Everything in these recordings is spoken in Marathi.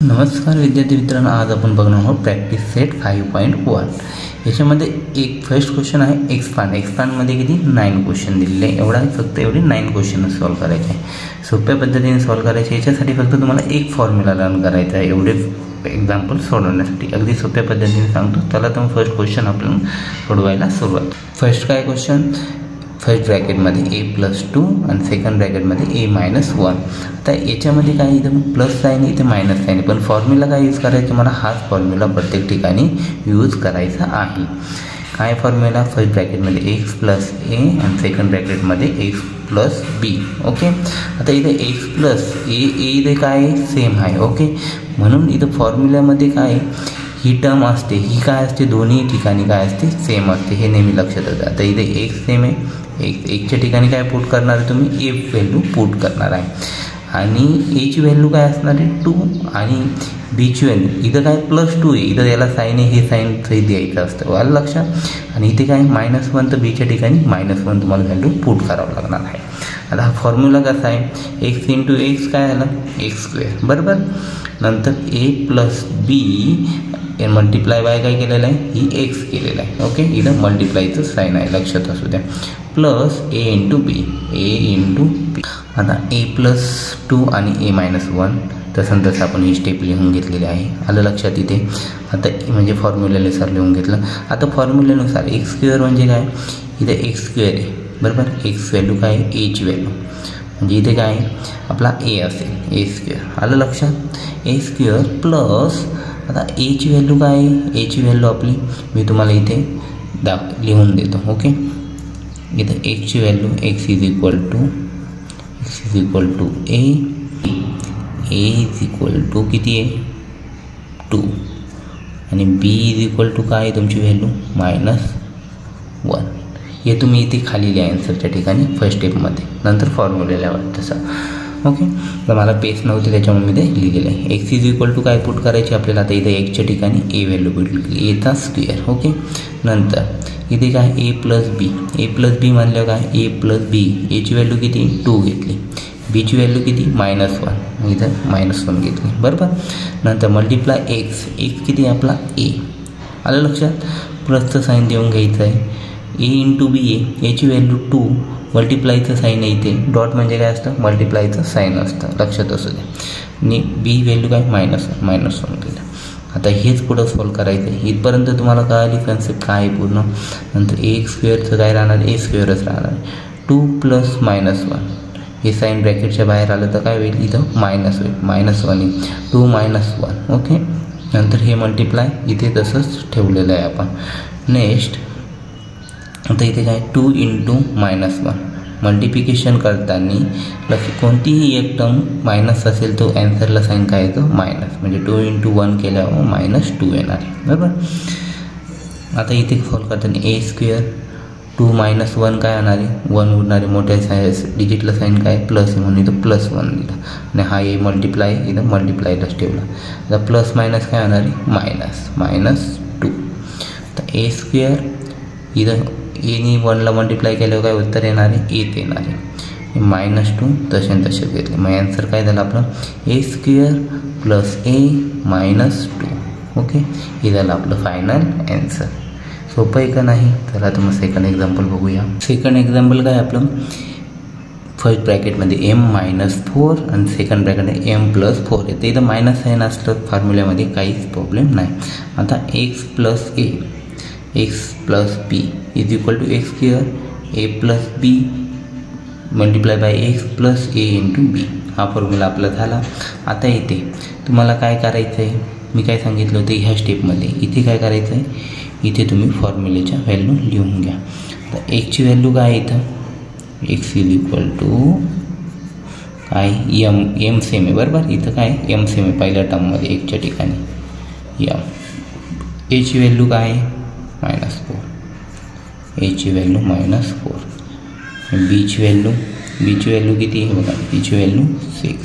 नमस्कार विद्यार्थी मित्रांनो, आज आपण बघणार आहोत प्रॅक्टिस सेट 5.1. याच्यामध्ये एक फर्स्ट क्वेश्चन आहे एक्सपांडमध्ये किती 9 क्वेश्चन दिलेले आहे. फक्त एवढे 9 क्वेश्चन सॉल्व करायचे आहे. सोप्या पद्धतीने सॉल्व करायचे. याच्यासाठी फक्त तुम्हाला एक फॉर्म्युला लर्न करायचा आहे. एवढे एक्झाम्पल सोडवण्यासाठी अगदी सोप्या पद्धतीने सांगतो. चला तर मग फर्स्ट क्वेश्चन आपण सोडवायला सुरुवात. फर्स्ट काय क्वेश्चन, फर्स्ट ब्रॅकेटमध्ये a+2 आणि सेकंड ब्रॅकेटमध्ये a-1. आता याच्यामध्ये काय इथं प्लस साईन इथे मायनस साईन, पण फॉर्म्युला काय यूज करायचा, मला हाच फॉर्म्युला प्रत्येक ठिकाणी यूज करायचा आहे. काय फॉर्म्युला, फर्स्ट ब्रॅकेटमध्ये x+a आणि सेकंड ब्रॅकेटमध्ये x+b. ओके. आता इथे x+a इथे काय सेम आहे. ओके. म्हणून इथं फॉर्म्युल्यामध्ये काय ही टर्म असते, ही काय असते, दोन्ही ठिकाणी काय असते, सेम असते. हे नेहमी लक्षात येतं. आता इथे x सेम आहे, एकच्या ठिकाणी काय पुट करणार आहे तुम्ही, ए व्हॅल्यू पुट करणार आहे. आणि एची व्हॅल्यू काय असणार आहे 2 आणि बीची व्हॅल्यू इथं काय +2 आहे. इथं याला साईन आहे, हे साईन सहित द्यायचं असतं, आलं लक्षात. आणि इथे काय -1 तर बीच्या ठिकाणी -1 तुम्हाला व्हॅल्यू पुट करावं लागणार आहे. आता हा फॉर्म्युला कसा आहे, x × x काय आला x², बरोबर. नंतर a+b मल्टिप्लाय बाय काय केलेलं आहे, ही x केलेलं आहे. ओके. इथं मल्टिप्लायचं साईन आहे, लक्षात असू द्या. Plus a × b. आता a+2 आणि a-1 तसं आपण ही स्टेप लिहून घेतलेली आहे, आलं लक्षात इथे. आता म्हणजे फॉर्म्युल्यानुसार लिहून घेतलं. आता फॉर्म्युल्यानुसार x² म्हणजे काय, इथे x² आहे, बरोबर. x व्हॅल्यू काय आहे, एची व्हॅल्यू, म्हणजे इथे काय आपला a असेल, a², आलं लक्षात. a² प्लस आता एची व्हॅल्यू काय आहे, एची व्हॅल्यू आपली मी तुम्हाला इथे लिहून देतो. ओके. इथं एक्सची व्हॅल्यू x = a किती आहे 2 आणि b काय आहे तुमची व्हॅल्यू -1. हे तुम्ही इथे खाली लिहा आन्सरच्या ठिकाणी फर्स्ट स्टेपमध्ये, नंतर फॉर्म्युला तसं. ओके. तर मला पेस नव्हती त्याच्यामुळे मी ते लिहिलेलं आहे. x काय पुट करायची आपल्याला, आता इथे एक्सच्या ठिकाणी a व्हॅल्यू पुट केली, एचा स्क्वेअर. ओके. नंतर इथे काय a+b म्हणलं काय a+b, एची व्हॅल्यू किती 2 घेतली, बीची व्हॅल्यू किती -1, इथं -1 घेतली, बरोबर. नंतर मल्टिप्लाय x किती आपला a, आलं लक्षात. प्लसचं साईन देऊन घ्यायचं आहे. a × b याची व्हॅल्यू 2, मल्टिप्लायचं साईन आहे इथे, डॉट म्हणजे काय असतं, मल्टिप्लायचं साईन असतं, लक्षात असू द्या. आणि बी व्हॅल्यू काय -1 केलं. आता हेच पुढं सॉल्व करायचं आहे. इथपर्यंत तुम्हाला कळाली कन्सेप्ट काय आहे पूर्ण. नंतर a² काय राहणार, a² राहणार. 2 + -1 हे साईन ब्रॅकेटच्या बाहेर आलं तर काय होईल, इथं मायनस होईल, -1 येईल, 2 - 1. ओके. नंतर हे मल्टिप्लाय इथे तसंच ठेवलेलं आहे आपण. नेक्स्ट आता इथे काय 2 × -1 मल्टिप्लिकेशन करताना कोणतीही एक टर्म मायनस असेल तो ॲन्सरला साईन काय येतो मायनस, म्हणजे 2 × 1 केल्यावर -2 येणार, बरोबर. आता इथे सॉल्व करताना a² 2 - 1 काय येणार आहे 1 उडणारे, मोठ्या डिजिटला साईन काय प्लस आहे म्हणून इथं +1 दिलं. आणि हा ए मल्टिप्लाय इथं मल्टिप्लायलाच ठेवला. आता प्लस मायनस काय येणार आहे -2. तर a² इथं एनी 1ला मल्टिप्लाय केल्यावर काय उत्तर येणार आहे 8 येणार आहे. -2 तसेच घेतले, मग ॲन्सर काय झालं आपलं a² + a-2. ओके. हे झालं आपलं फायनल ॲन्सर. सोपं आहे का नाही. चला तर मग सेकंड एक्झाम्पल बघूया. सेकंड एक्झाम्पल काय आपलं, फर्स्ट ब्रॅकेटमध्ये m-4 आणि सेकंड ब्रॅकेटमध्ये m+4 येते. इथं मायनस साईन असलं फॉर्म्युल्यामध्ये काहीच प्रॉब्लेम नाही. आता x+a x+b = x² a+b multiply by x + a × b. हा फॉर्म्युला आपला झाला. आता इथे तुम्हाला काय करायचं आहे, मी काय सांगितलं होतं ह्या स्टेपमध्ये, इथे काय करायचं आहे, इथे तुम्ही फॉर्म्युलेच्या व्हॅल्यू लिहून घ्या. तर एक्सची व्हॅल्यू काय इथं x = काय m सेम आहे, बरोबर. इथं काय m सेम आहे पहिल्या टर्ममध्ये एक्सच्या ठिकाणी m. एची व्हॅल्यू काय आहे -4, एची व्हॅल्यू -4. बीची व्हॅल्यू किती आहे बघा, बीची व्हॅल्यू 6 =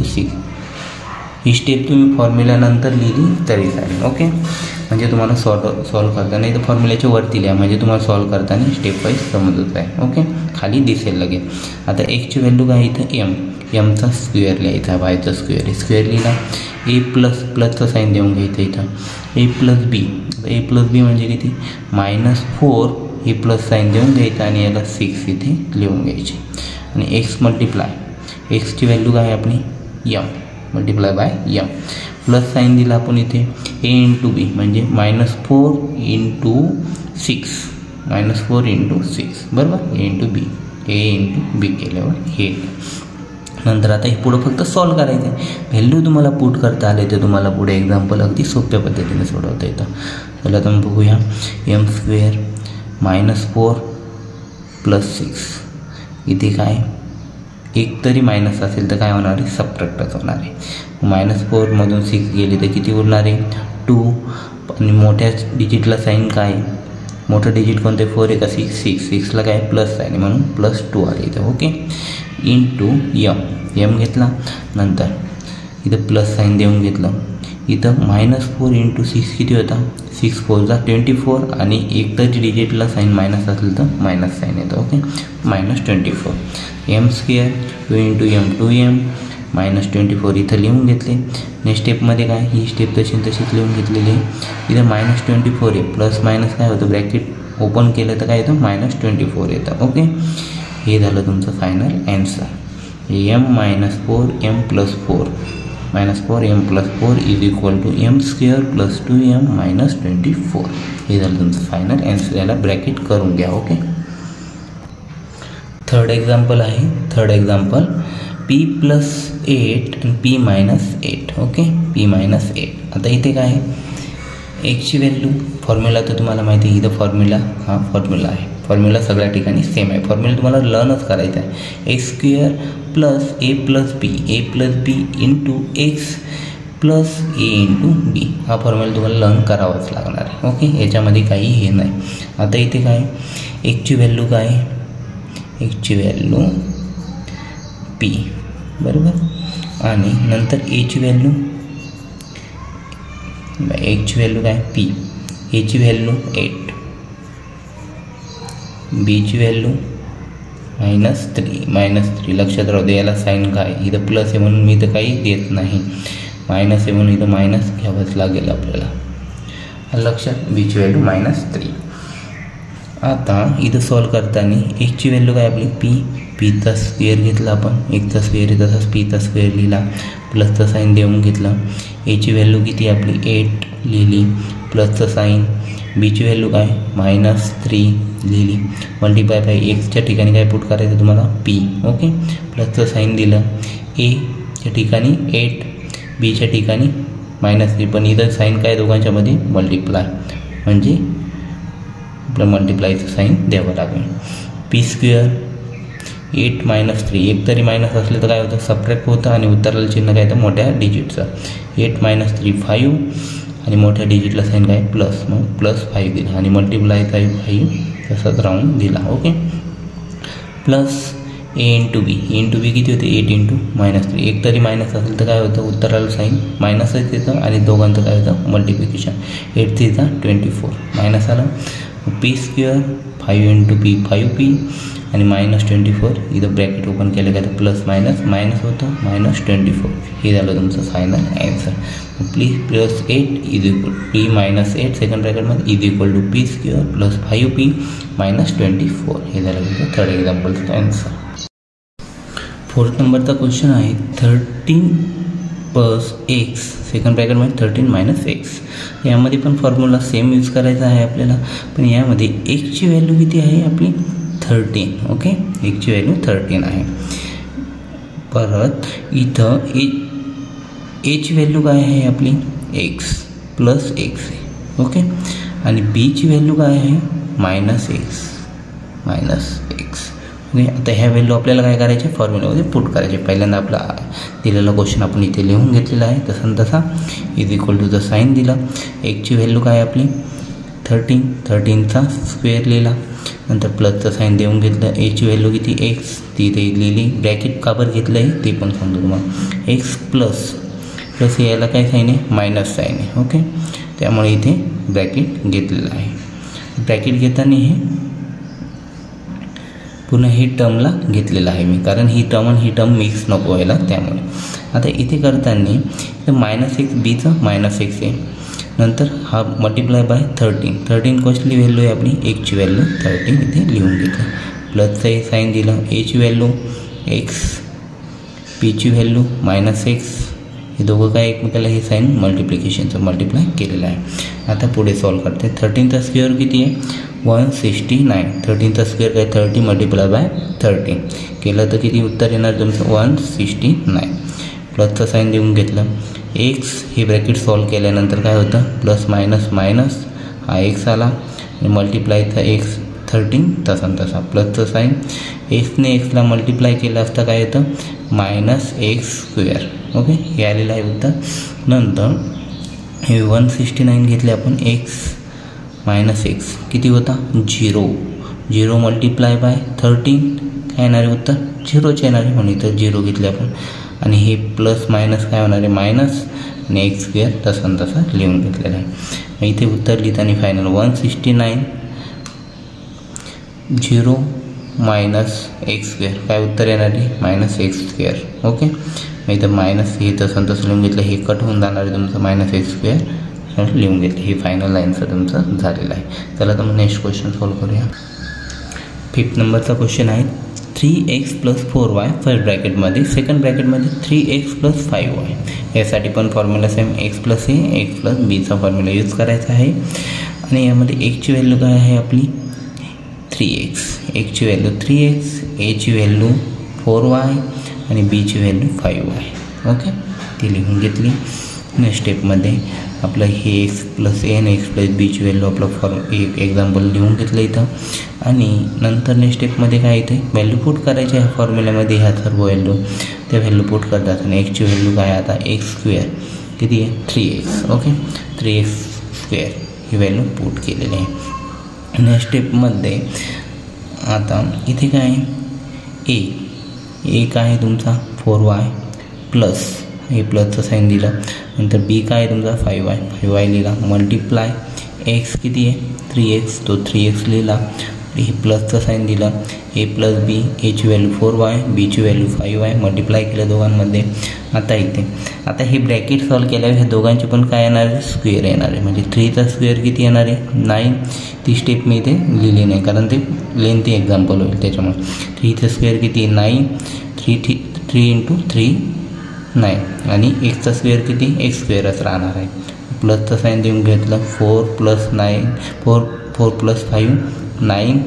6. ही स्टेप तुम्ही फॉर्म्युल्यानंतर लिहिली तरी चालेल. ओके. म्हणजे तुम्हाला सॉल्व करताना इथं फॉर्म्युल्याच्या वरती लिहा, म्हणजे तुम्हाला सॉल्व करताना स्टेप वाईज समजत आहे. ओके. खाली दिसेल लगेच. आता एक्सची व्हॅल्यू काय इथं एमचा स्क्वेअर लिहायचा, वायचा स्क्वेअर आहे. स्क्वेअर लिहिला, ए प्लसचं साईन देऊन घ्यायचं इथं, ए प्लस बी. ए प्लस बी म्हणजे किती -4 हे प्लस साईन देऊन घ्यायचं आणि याला 6 इथे लिहून घ्यायचे. आणि एक्स मल्टिप्लाय, एक्सची व्हॅल्यू काय आहे आपली M multiply by M. Plus sign दिला आपण इथे ए इंटू बी म्हणजे -4 इंटू 6, -4 इंटू 6 बरोबर, ए इंटू बी, ए इंटू बी केल्यावर हे. नंतर आता हे पुढं फक्त सॉल्व करायचं आहे. व्हॅल्यू तुम्हाला पुट करता आले तर तुम्हाला पुढे एक्झाम्पल अगदी सोप्या पद्धतीने सोडवता येतं. चला तर बघूया. एम स्क्वेअर -4 + 6 इथे काय एक तरी मायनस असेल तर काय होणार आहे, सबट्रॅक्टच होणार आहे. -4मधून 6 गेली तर किती उरणार आहे 2. आणि मोठ्या डिजिटला साईन काय, मोठं डिजिट कोणतं आहे 4 आहे का 6, 6ला काय प्लस साईन आहे म्हणून +2 आले इथं. ओके, इंटू एम घेतला. नंतर इथं प्लस साईन देऊन घेतलं. इथं -4 इंटू 6 किती होता 6 4 = 24 आणि एक तरी डिजिटला साईन मायनस असेल तर मायनस साईन येतं. Okay, -24. M square 2 into M 2m -24 इथं लिहून घेतले. नेक्स्ट स्टेपमध्ये काय, ही स्टेप तशीच लिहून घेतलेली आहे. इथं -24 आहे, प्लस मायनस काय होतं ब्रॅकेट ओपन केलं तर काय येतं -24 येतं. ओके, हे झालं तुमचं final answer. m - 4m + 4 -4m + 4 = m² + 2m - 24. हे झालं तुमचं फायनल ॲन्सर. याला ब्रॅकेट करून घ्या. ओके, थर्ड एक्झाम्पल आहे. थर्ड एक्झाम्पल p + 8 आणि p - 8. Okay, p - 8. आता इथे काय आहे, एक्सची व्हॅल्यू फॉर्म्युला तर तुम्हाला माहिती आहे. इथं फॉर्म्युला हा फॉर्म्युला आहे. फॉर्म्युला सगळ्या ठिकाणी सेम आहे. फॉर्म्युला तुम्हाला लर्नच करायचा आहे. x² + a + b, a + b into x + a into b. हा फॉर्म्युला तुम्हाला लर्न करावाच लागणार आहे. ओके, याच्यामध्ये काही हे नाही. आता इथे काय एक्सची व्हॅल्यू काय, एक्सची व्हॅल्यू p बरोबर. आणि नंतर एची व्हॅल्यू, एक्सची व्हॅल्यू काय p, एची व्हॅल्यू 8, बीची व्हॅल्यू -3. लक्षात राहू दे, याला साईन काय इथं प्लस आहे म्हणून मी इथं काही देत नाही, मायनस आहे म्हणून इथं मायनस घ्यावंच लागेल आपल्याला. लक्षात, बीची व्हॅल्यू -3. आता इथं सॉल्व करताना एक्सची व्हॅल्यू काय आपली पीचा स्क्वेअर घेतला आपण, एकचा स्क्वेअर आहे तसंच पीचा स्क्वेअर लिहिला, प्लसचं साईन देऊन घेतलं. एची व्हॅल्यू किती आपली 8 लिहिली, प्लसचं साईन. बीची व्हॅल्यू काय -3 लिहिली, मल्टिप्लाय बाय एक्सच्या ठिकाणी काय पुट करायचं तुम्हाला p. ओके, प्लसचं साईन दिलं. एच्या ठिकाणी 8, बीच्या ठिकाणी -3, पण इथं साईन काय दोघांच्यामध्ये मल्टिप्लाय म्हणजे आपलं मल्टिप्लायचं साईन द्यावं लागेल. p² 8 - 3, एक तरी मायनस असलं तर काय होतं सबट्रॅक्ट होतं आणि उत्तराला चिन्ह काय तर मोठ्या डिजिटचं. 8 - 3 5 आणि मोठ्या डिजिटला साईन काय प्लस, मग +5 दिला आणि मल्टिप्लायचा 5 तसंच राहून दिला. ओके, प्लस a इंटू बी, किती होते 8 इंटू -3. एक तरी मायनस असेल तर काय होतं उत्तराला साईन मायनसच येतं आणि दोघांचं काय होतं मल्टिप्लिकेशन. 8 3 = 24 मायनस आलं. p² 5 इंटू p 5p आणि -24 इथं ब्रॅकेट ओपन केलं काय तर प्लस मायनस होतं -24. हे झालं तुमचं फायनल ॲन्सर. +8 p - 8 सेकंड ब्रॅकेटमध्ये p² + 5p - 24. हे झालं तुमचं थर्ड एक्झाम्पलचं ॲन्सर. फोर्थ नंबरचा क्वेश्चन आहे 13 + x सेकंड ब्रॅकेटमध्ये 13 - x. यामध्ये पण फॉर्म्युला सेम यूज करायचा आहे आपल्याला, पण यामध्ये एक्सची व्हॅल्यू किती आहे आपली 13. ओके, एक्सची व्हॅल्यू 13 आहे. परत इथं एची व्हॅल्यू काय आहे आपली x + x आहे. ओके, आणि बीची व्हॅल्यू काय आहे -x. ओके, आता ह्या व्हॅल्यू आपल्याला काय करायचे फॉर्म्युलामध्ये पुट करायचे. पहिल्यांदा आपला दिलेला क्वेश्चन आपण इथे लिहून घेतलेला आहे तसा = साईन दिला. एक्सची व्हॅल्यू काय आपली 13चा स्क्वेअर लिहिला, नंतर प्लसचं साईन देऊन घेतलं. एची व्हॅल्यू किती x ती इथे लिहिली, ब्रॅकेट का बरं घेतलं आहे ते पण सांगतो तुम्हाला. x प्लस याला काय साईन आहे मायनस साईन आहे. ओके, त्यामुळे इथे ब्रॅकेट घेतलेलं आहे. ब्रॅकेट घेताना हे पुन्हा ही टर्मला घेतलेलं आहे मी, कारण ही टर्म आणि ही टर्म मिक्स नको व्हायला त्यामुळे. आता इथे करताना -x बीचं -x आहे, नंतर हा मल्टिप्लाय बाय 13 कसली व्हॅल्यू आहे आपली एक्सची व्हॅल्यू 13 इथे लिहून घेतलं. प्लसचं हे साईन दिलं, एची व्हॅल्यू x, पीची व्हॅल्यू -x, हे दोघं काय एकमेकाला हे साईन मल्टिप्लिकेशनचं मल्टिप्लाय केलेलं आहे. आता पुढे सॉल्व करते. 13चा स्क्वेअर किती आहे 169. 13चा स्क्वेअर काय 30 मल्टिप्लाय बाय 13 केलं तर किती उत्तर येणार तुमचं 169. प्लसचं साईन देऊन घेतलं. एक्स हे ब्रॅकेट सॉल्व केल्यानंतर काय होतं प्लस मायनस मायनस हा एक्स आला आणि मल्टिप्लायचा एक्स 13 तसा प्लसचं साईन. एक्सने एक्सला मल्टिप्लाय केलं असता काय येतं -x². ओके, हे आलेलं आहे उत्तर. नंतर हे 169 घेतले आपण, x -x किती होता 0 मल्टिप्लाय बाय 13 काय येणार आहे उत्तर 0च येणार आहे, म्हणून इथं 0 घेतले आपण. आणि हे प्लस मायनस काय होणार आहे मायनस आणि x² तसा लिहून घेतलेला आहे. मग इथे उत्तर लिहिताना फायनल 169 0 -x² काय उत्तर येणार आहे -x². ओके, मग इथं मायनस हे तसं लिहून घेतलं, हे कट होऊन जाणार आहे तुमचं -x² लिहून घेतलं. हे फायनल आन्सर तुमचं झालेलं आहे. चला तर मग नेक्स्ट क्वेश्चन सॉल्व करूया. 5th नंबरचा क्वेश्चन आहे 3x + 4y फर्स्ट ब्रॅकेटमध्ये, सेकंड ब्रॅकेटमध्ये 3x + 5y. यासाठी पण formula same x + a x + bचा फॉर्म्युला यूज करायचा आहे. आणि यामध्ये xची व्हॅल्यू काय आहे आपली 3x, xची value 3x, aची value 4y आणि bची व्हॅल्यू 5y. ओके, ती लिहून घेतली. नेक्स्ट स्टेपमध्ये आपलं हे x + a आणि x + bची व्हॅल्यू आपलं एक एक्झाम्पल लिहून घेतलं इथं. आणि नंतर नेक्स्ट स्टेपमध्ये काय इथे व्हॅल्यू पुट करायची ह्या फॉर्म्युल्यामध्ये, ह्या सर्व व्हॅल्यू त्या व्हॅल्यू पुट करतात. आणि एक्सची व्हॅल्यू काय आता x² किती आहे 3x. ओके, 3x² ही व्हॅल्यू पुट केलेली आहे. नेक्स्ट स्टेपमध्ये आता इथे काय आहे ए काय आहे तुमचा 4y प्लस हे प्लसचं साईन दिलं. नंतर बी काय आहे तुमचा 5y लिहिला. मल्टिप्लाय एक्स किती आहे 3x, तो 3x लिहिला. हे प्लसचं साईन दिलं. a + b, एची व्हॅल्यू 4y, बीची व्हॅल्यू 5y मल्टिप्लाय केलं दोघांमध्ये. आता हे ब्रॅकेट सॉल्व केल्यावर ह्या दोघांचे पण काय येणार आहे स्क्वेअर येणार आहे. म्हणजे 3चा स्क्वेअर किती येणार आहे 9. ती स्टेप मी इथे लिहिली नाही कारण ते लेंथी एक्झाम्पल होईल त्याच्यामुळे. 3चा स्क्वेअर किती 9, 3 × 3 9 आणि एक्सचा स्क्वेअर किती x² राहणार आहे. प्लसचं साईन देऊन घेतलं 4 + 9 4 + 5 9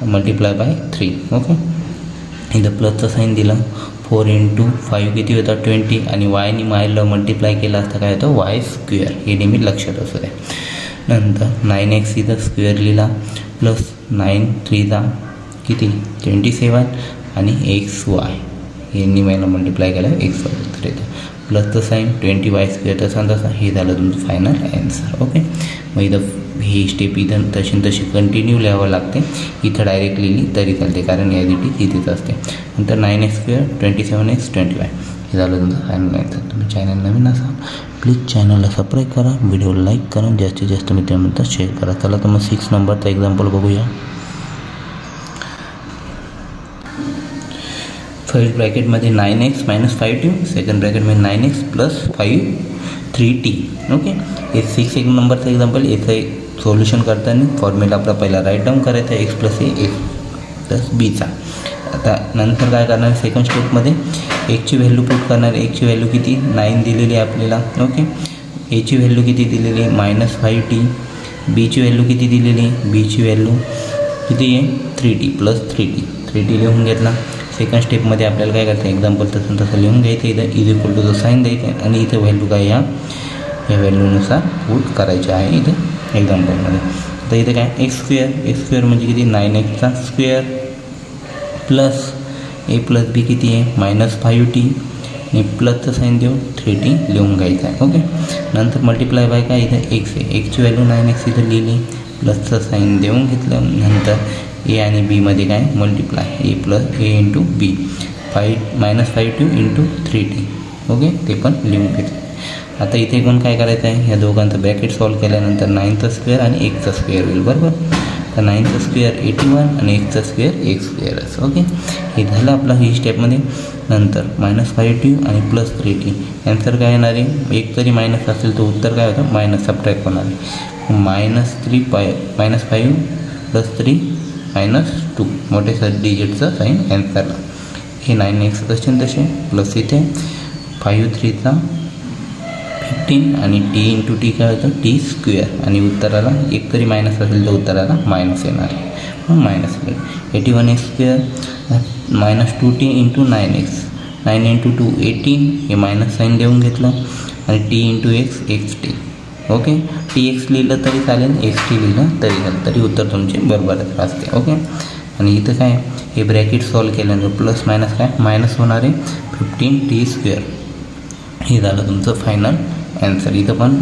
मल्टिप्लाय बाय 3. ओके, इथं प्लसचं साईन दिलं. 4 × 5 किती होतं 20 आणि वायनी मायला मल्टिप्लाय केलं असतं काय होतं y². हे नेहमी लक्षात असू द्या. नंतर 9x इथं स्क्वेअर लिहिला प्लस 9 3 किती 27 आणि xy हे निमायला मल्टिप्लाय केलं x उत्तर येतं. प्लसचं साईन 20y² तसा हे झालं तुमचं फायनल ॲन्सर. ओके, मग इथं ही स्टेप इथं तशी कंटिन्यू लिहावं लागते. इथं डायरेक्ट लिहिली तरी चालते कारण ॲज इथेच असते. नंतर 9x² 27x 20y हे झालं तुमचं फायनल ॲन्सर. तुम्ही चॅनल नवीन असाल प्लीज चॅनलला सबस्क्राईब करा, व्हिडिओ लाईक करा, जास्तीत जास्त मित्रांपर्यंत शेअर करा. चला तर मग 6 नंबरचा एक्झाम्पल बघूया. फर्स्ट ब्रॅकेटमध्ये 9x - 5t, सेकंड ब्रॅकेटमध्ये 9x + 5 3t. ओके, हे 6 नंबरचं एक्झाम्पल. याचं सोल्युशन करताना फॉर्म्युला आपला पहिला राईट डाऊन करायचा x + a x + bचा. आता नंतर काय करणार सेकंड स्टेपमध्ये एक्सची व्हॅल्यू पुट करणार. एक्सची व्हॅल्यू किती 9 दिलेली आहे आपल्याला. ओके, एची व्हॅल्यू किती दिलेली आहे -5t, बीची व्हॅल्यू किती दिलेली आहे बीची व्हॅल्यू किती आहे 3t + 3t लिहून घेतला. सेकंड स्टेपमध्ये आपल्याला काय करायचं एक्झाम्पल तसं लिहून घ्यायचं. इथं = साईन द्यायचं आणि इथं व्हॅल्यू काय या व्हॅल्यूनुसार पुट करायचे आहे इथं एक्झाम्पलमध्ये. तर इथे काय x² म्हणजे किती 9x² प्लस a + b किती आहे -5t आणि प्लसचं साईन देऊन 3t लिहून घ्यायचं आहे. ओके, नंतर मल्टिप्लाय बाय काय इथं x आहे. एक्सची व्हॅल्यू 9x इथं लिहिली, प्लसचं साईन देऊन घेतलं. नंतर a आणि b मध्ये काय multiply a × b -5t × 3t. Okay, ते पण लिहून घेतलं. आता इथे पण काय करायचं आहे ह्या दोघांचं ब्रॅकेट सॉल्व केल्यानंतर 9चा स्क्वेअर आणि 1चा स्क्वेअर होईल बरोबर. तर 9चा स्क्वेअर 81 आणि एक्सचा स्क्वेअर एक्स स्क्वेअरच. ओके, हे झालं आपलं ही स्टेपमध्ये. नंतर -5t आणि +3t आन्सर काय येणार आहे? एक जरी मायनस असेल तर उत्तर काय होतं? मायनस सबट्रॅक्ट होणार आहे. -5 + 3 -2 मोठे डिजिटचं साईन आन्सरला. हे 9x क्वेश्चन तसे प्लस इथे 5 3 15 आणि t × t काय होतं? t स्क्वेअर आणि उत्तराला एक तरी मायनस असेल तर उत्तराला मायनस येणार आहे. मग minus 81x square -2t × 9x 9 × 2 18 हे मायनस साईन देऊन घेतलं आणि t × x xt. Okay, tx लिहिलं तरी चालेल, xt लिहिलं तरी चालेल, तरी उत्तर तुमचे बरोबरच असते. ओके, आणि इथं काय हे ब्रॅकेट सॉल्व केल्यानंतर प्लस मायनस काय मायनस होणार आहे 15t स्क्वेअर. हे झालं तुमचं फायनल ॲन्सर. इथं पण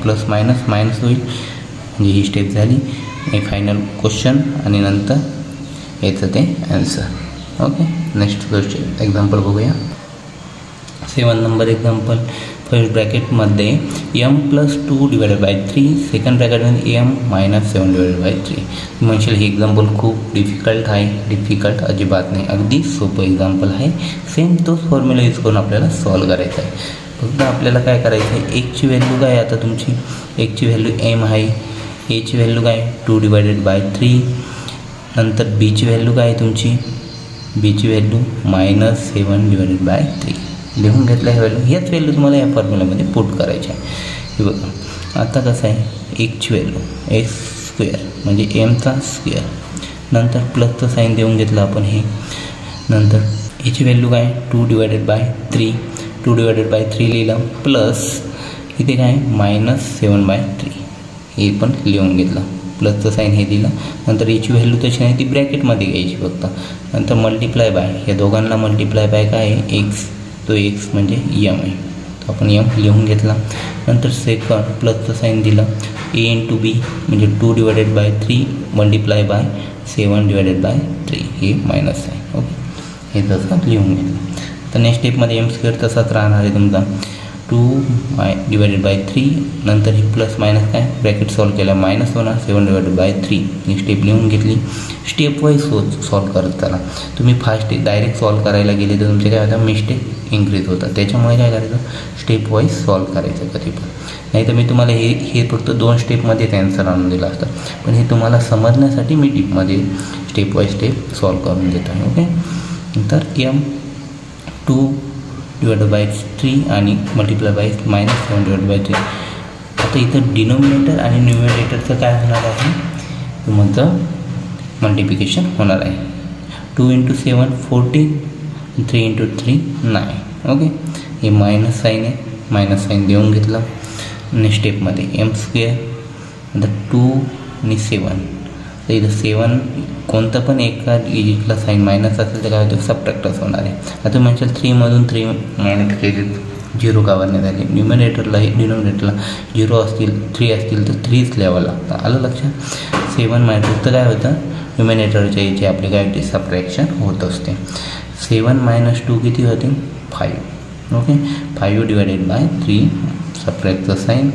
प्लस मायनस मायनस होईल म्हणजे ही स्टेप झाली. हे फायनल क्वेश्चन आणि नंतर याचं ते answer. Okay, next question example बघूया. 7 नंबर एक्झाम्पल. फर्स्ट ब्रॅकेटमध्ये m + 2 / 3, सेकंड ब्रॅकेटमध्ये m - 7 / 3. म्हणशील हे एक्झाम्पल खूप डिफिकल्ट आहे. डिफिकल्ट अजिबात नाही, अगदी सोपं एक्झाम्पल आहे. सेम तोच फॉर्म्युला यूज करून आपल्याला सॉल्व करायचा आहे. फक्त आपल्याला काय करायचं आहे, एकची व्हॅल्यू काय आता तुमची? एकची व्हॅल्यू m आहे, एची व्हॅल्यू काय 2 / 3, नंतर बीची व्हॅल्यू काय आहे तुमची? बीची व्हॅल्यू -7 / 3 लिहून घेतलं आहे व्हॅल्यू. ह्याच व्हॅल्यू तुम्हाला या फॉर्म्युलामध्ये पुट करायच्या आहे. हे बघा आता कसं आहे, एकची व्हॅल्यू एक्स स्क्वेअर म्हणजे एमचा स्क्वेअर, नंतर प्लसचं साईन देऊन घेतलं आपण हे, नंतर याची व्हॅल्यू काय 2 / 3 2 / 3 लिहिलं, प्लस इथे काय -7/3 हे पण लिहून घेतलं, प्लसचं साईन हे दिलं. नंतर याची व्हॅल्यू तशी नाही, ती ब्रॅकेटमध्ये घ्यायची फक्त. नंतर मल्टिप्लाय बाय, या दोघांना मल्टिप्लाय बाय काय आहे एक्स, तो एक्स म्हणजे यम आहे, तो आपण यम लिहून घेतला. नंतर सेकंड प्लसचं साईन दिलं, a × b म्हणजे 2 / 3 मल्टिप्लाय बाय 7 / 3 हे मायनस आहे. ओके, हे तसं लिहून घेतलं. तर नेक्स्ट स्टेपमध्ये एम स्क्वेअर तसाच राहणार आहे तुमचा 2 / 3, नंतर ही प्लस मायनस काय ब्रॅकेट सॉल्व केलं मायनस होणार 7 / 3 ही स्टेप लिहून घेतली. स्टेप वाईज सॉल्व करत चला. तुम्ही फास्ट डायरेक्ट सॉल्व करायला गेले तर तुमचे काय होतं, मिस्टेक इन्क्रीज होतात. त्याच्यामुळे काय करायचं, स्टेप वाईज सॉल्व करायचं कधी पण. नाही तर मी तुम्हाला हे फक्त 2 स्टेपमध्येच ॲन्सर आणून दिलं असतं, पण हे तुम्हाला समजण्यासाठी मी टिपमध्ये स्टेप वाईज स्टेप सॉल्व करून देत आहे. ओके, नंतर m 2 / 3 आणि मल्टिप्लाय बाय -7 / 3. आता इथं डिनोमिनेटर आणि न्यूमरेटरचं काय होणार आहे, तुमचं मल्टिप्लिकेशन होणार आहे. 2 × 7 14, 3 × 3 9. ओके, हे मायनस साईन आहे, मायनस साईन देऊन घेतलं. नेक्स्ट स्टेपमध्ये एम स्क्वेअर, नंतर 2 आणि 7. तर इथं 7 कोणतं पण एका डिजिटला साईन मायनस असेल तर काय होतं, सबट्रॅक्टच होणार आहे. आता म्हणशाल 3 मधून 3 मायनस केले 0 का नाही झाले. डिनोमिनेटरला 0 असतील 3 असतील तर 3च लिहावं लागतं. आलं लक्षात. 7 मायनस तर काय होतं, न्यूमिनेटरच्या याची आपली काय होते, सबट्रॅक्शन होत असते. 7 - 2 किती होते 5. ओके, 5 / 3 सबट्रॅक्टचं साईन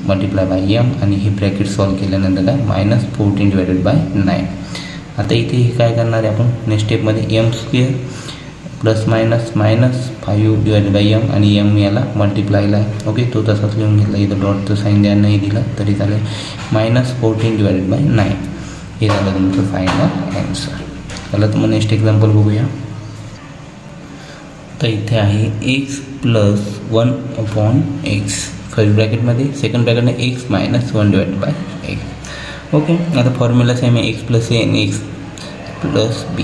मल्टिप्लाय बाय एम आणि हे ब्रॅकेट सॉल्व केल्यानंतर काय -14 / 9. आता इथे हे काय करणार आहे आपण नेक्स्ट स्टेपमध्ये M square plus minus -5 / M आणि एम याला मल्टिप्लायला आहे. ओके, तो तसाच लिहून घेतला. इथं डॉटचं साईन द्या नाही दिलं तरी चालेल. -14 / 9 हे झालं तुमचं फायनल ॲन्सर. चला तर मग नेक्स्ट एक्झाम्पल बघूया. तर इथे आहे x + 1/x फर्स्ट ब्रॅकेटमध्ये, सेकंड ब्रॅकेटमध्ये x - 1 / x. ओके, आता फॉर्म्युला सेम आहे, x + a आणि x + b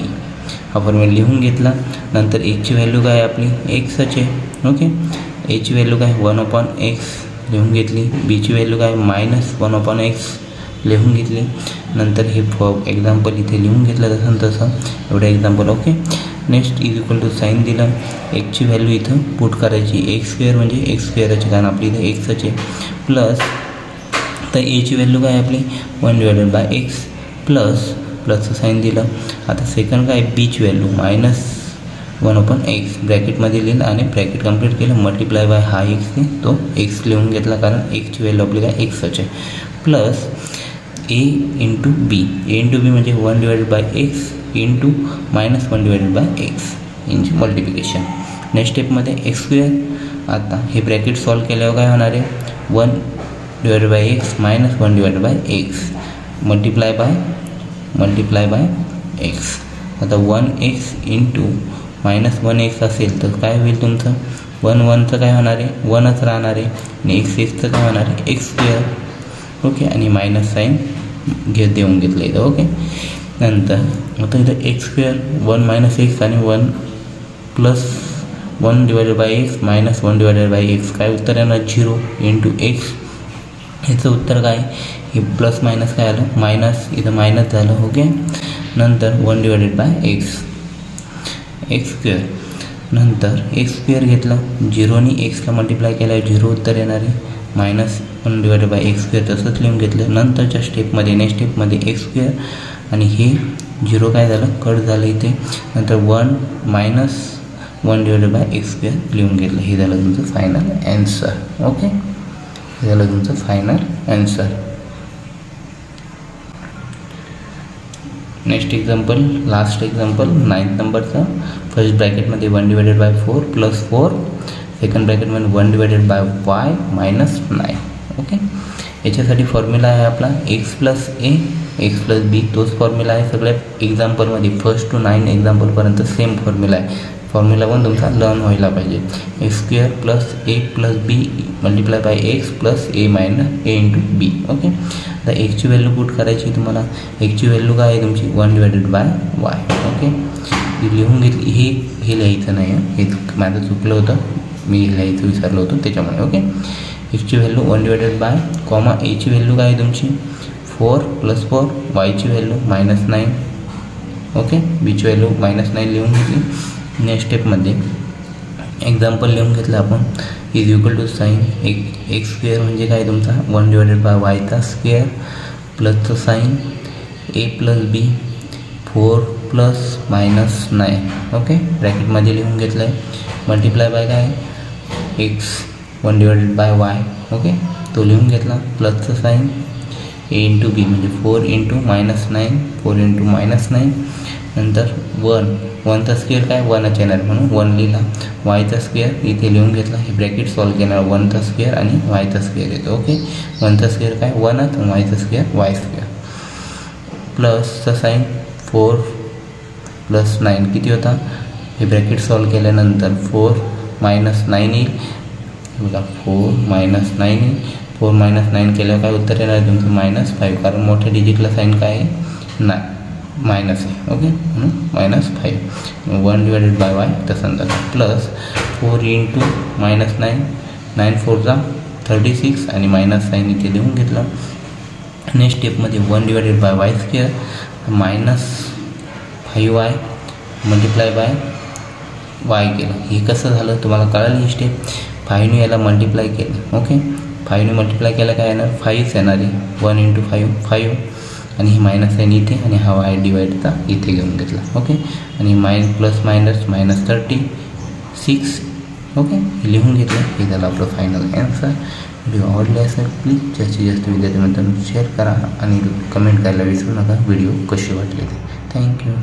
हा फॉर्म्युला लिहून घेतला. नंतर एची व्हॅल्यू काय आपली एक्सच आहे. ओके, एची व्हॅल्यू काय 1/x लिहून घेतली. बीची व्हॅल्यू काय -1/x लिहून घेतली. नंतर हे एक्झाम्पल इथे लिहून घेतलं तसं एवढं एक्झाम्पल. ओके, नेक्स्ट = साईन दिलं. एक्सची व्हॅल्यू इथं पुट करायची, x² म्हणजे x² कारण आपली इथं एक्सच आहे, प्लस तर एची व्हॅल्यू काय आपली 1 / x प्लसचं साईन दिलं. आता सेकंड काय बीची व्हॅल्यू -1/x ब्रॅकेटमध्ये लिहिलं आणि ब्रॅकेट कंप्लीट केलं. मल्टिप्लाय बाय हा एक्स तो एक्स लिहून घेतला कारण एक्सची व्हॅल्यू आपली काय एक्सच आहे, प्लस ए इंटू बी. ए इंटू बी म्हणजे 1 divided bye x into -1 divided bye x यांची मल्टिप्लिकेशन. नेक्स्ट स्टेपमध्ये एक्स स्क्वेअर. आता हे ब्रॅकेट सॉल्व केल्यावर काय होणार आहे, 1 divided bye x -1 divided bye x multiply by x. आता 1x इंटू -1x असेल तर काय होईल तुमचं, 1चं काय होणार आहे, 1च राहणार आहे आणि x काय होणार आहे, एक्स स्क्वेअर. ओके, आणि मायनस साईन देऊन घेतलं इथं. ओके, नंतर आता इथं एक्स स्क्वेअर 1 - x आणि 1 + 1 divided bye x -1 divided bye x काय उत्तर येणार, 0 इंटू एक्स. ह्याचं उत्तर काय, हे प्लस मायनस काय आलं, मायनस, इथं मायनस झालं. ओके, नंतर 1 डिवायडेड बाय एक्स स्क्वेअर. नंतर एक्स स्क्वेअर घेतला, 0नी एक्सला मल्टिप्लाय केल्यावर 0 उत्तर येणार आहे, -1 डिवायडेड बाय एक्स स्क्वेअर तसंच लिहून घेतलं. नंतरच्या स्टेपमध्ये नेक्स्ट स्टेपमध्ये एक्स स्क्वेअर आणि हे 0 काय झालं, कट झालं इथे. नंतर 1 - 1 डिवायडेड बाय एक्स स्क्वेअर लिहून घेतलं. हे झालं तुमचं फायनल ॲन्सर. ओके, हे झालं तुमचं final answer. Next example, last example 9th नंबरचं. फर्स्ट ब्रॅकेटमध्ये 1 डिवायडेड बाय 4 + 4, सेकंड ब्रॅकेटमध्ये 1 डिवायडेड बाय y -9. ओके, याच्यासाठी फॉर्म्युला आहे आपला x + a x + b. तोच फॉर्म्युला आहे सगळ्या एक्झाम्पलमध्ये, 1st to 9 एक्झाम्पलपर्यंत सेम फॉर्म्युला आहे. फॉर्म्युला पण तुमचा लर्न व्हायला पाहिजे. X square + a + b multiply by x + a into B. Okay, आता एक्सची व्हॅल्यू पुट करायची तुम्हाला. एक्सची व्हॅल्यू काय आहे तुमची, 1 डिवायडेड बाय वाय. ओके, लिहून घेतली. हे लिहायचं नाही आहे, हे माझं चुकलं होतं, मी लिहायचं विसरलो होतो त्याच्यामुळे. ओके, एक्सची व्हॅल्यू 1 डिवायडेड बाय कॉमा एची व्हॅल्यू काय आहे तुमची 4 + 4, वायची व्हॅल्यू -9. ओके, बीची व्हॅल्यू -9 लिहून घेतली. नेक्स्ट स्टेपमध्ये एक्झाम्पल लिहून घेतलं आपण, = साईन एक्स स्क्वेअर म्हणजे काय तुमचा 1 डिवायडेड बाय वायचा स्क्वेअर प्लसचं साईन a + b 4 + -9. ओके, ब्रॅकेटमध्ये लिहून घेतलं आहे. मल्टिप्लाय बाय काय x 1 divided by y. Okay, तो लिहून घेतला. प्लसचं साईन a इंटू बी म्हणजे 4 इंटू -9 4 इंटू -9. नंतर 1चा स्क्वेअर काय 1च येणार म्हणून 1 लिहिला. वायचा स्क्वेअर इथे लिहून घेतला. हे ब्रॅकेट सॉल्व केणार, 1चा स्क्वेअर आणि वायचा स्क्वेअर येतो. ओके, 1चा स्क्वेअर काय 1च आणि वायचा स्क्वेअर वाय स्क्वेअर. प्लसचा साईन 4 + 9 किती होता, हे ब्रॅकेट सॉल्व केल्यानंतर 4 - 9 येईल. बघा 4 - 9 येईल. 4 - 9 केल्यावर काय उत्तर येणार तुमचं -5, कारण मोठ्या डिजिटला साईन काय आहे नाही मायनस आहे. ओके, म्हणून -5. 1 डिवायडेड बाय वाय तसं जातं. प्लस 4 इंटू -9 9 4 36 आणि मायनस साईन इथे लिहून घेतलं. नेक्स्ट स्टेपमध्ये 1 divided by Y square -5y multiply by Y केलं. हे कसं झालं तुम्हाला कळालं. ही स्टेप 5ने याला मल्टिप्लाय केलं. ओके, 5ने मल्टिप्लाय केलं काय येणार 5च येणार आहे. 1 इंटू 5 आणि ही मायनस साईन इथे आणि हा वाय डिवाइडचा इथे घेऊन घेतला. ओके, आणि प्लस मायनस -36. ओके, हे लिहून घेतलं. हे झालं आपलं फायनल ॲन्सर. व्हिडिओ आवडले असेल प्लीज जास्तीत जास्त विद्यार्थ्यांना शेअर करा आणि कमेंट करायला विसरू नका व्हिडिओ कशी वाटले ते. थँक्यू.